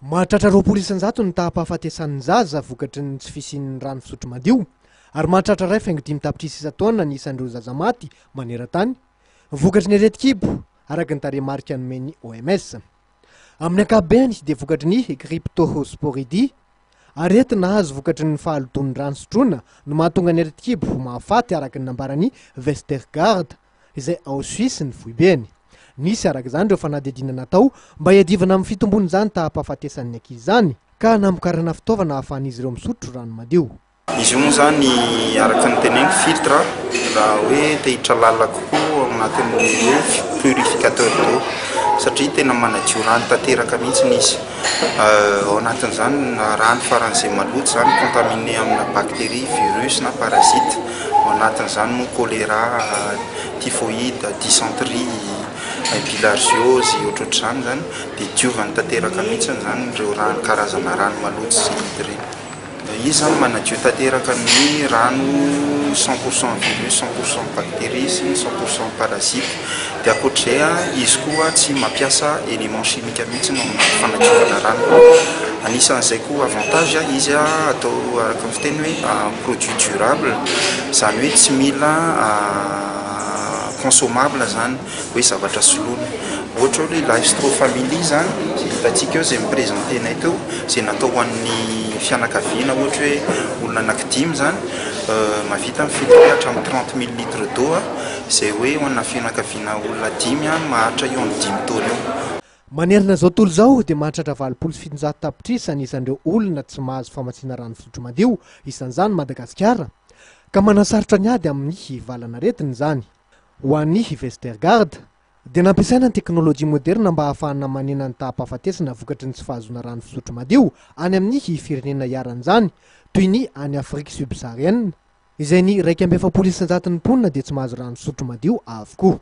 Mahatratra 20% ny tahapahafatesan'ny zaza vokatry ny tsy fisian'ny rano fisotro madio, ary mahatratra 2,5 tapitrisa isa-taona ny isan'ireo zaza maty maneran-tany vokatry ny aretin-kibo araka ny tarehimarika nomeny OMS. Amin'ny ankapobeny dia vokatry ny cryptosporidie, aretina azo vokatry ny fahalodon'ny rano sotroina no mahatonga ny aretin-kibo mahafaty araka ny nambarany Westergaard izay ao Suisse ny foibeny. Nisy araka izany ireo fanadihadiana natao mba hiadivana amin'ny fitombony izany tahapahafatesan'ny ankizy izany ka namokarana fitaovana ahafahan'izy ireo misotro rano madio. Izy io moa zany araka ny teneny filtre raha hoe te hiditra lalina kokoa ao anatin'ny purificateur d'eau satria tena manadio rano tanteraka mihitsy izy. Ao anatin'izany rano faran'izay maloto zany contaminé amina bactérie, virus na parasite. Ao anatin'izany moa choléra, typhoïde, dysenterie, bilharziose ohatrohatr'izany zany dia diovany tanteraka mihitsy zany ireo rano karazana rano maloto sy ireny. Izy zany manadio tanteraka ny rano 100% virus, 100% bactéries sy 100% parasite. Dia ankoatr'izay izy koa tsy mampiasa élément chimique mihitsy no amin'ny fanadiovana rano. Anisan'izay koa avantage izy atao araka ny fiteny hoe produit durable, izany hoe tsy mila consommable zany hoe zavatra soloina. Ohatra hoe la hystrofamily zany hitantsika eo izay mipresentenay teo izay natao ho an'ny fianakaviana, ohatra hoe olona anankidimy zany mavita mifiltre hatramin'ny 30 ml d'eau izay hoe ho an'ny fianakaviana olona 5 maharitra eo amin'ny 5 taona eo. Manerana izao tontolo izao dia mahatratra 770 tapitrisa anisan'ireo olona tsy mahazo famatsiana rano fisotro madio isan'izany Madagasikara ka manasarotra ny ady amin'ny valana aretina izany. Ho an'ny Westergaard dia nampiasaina ny teknôlôjia moderna mba ahafahana manena ny tahapahafatesana vokatry ny tsy fahazoana rano fisotro madio any amin'ny firenena iharan'izany toy ny any Afrique subsaharienne izay ny 1,7% ny mponina dia tsy mahazo rano fisotro madio avokoa.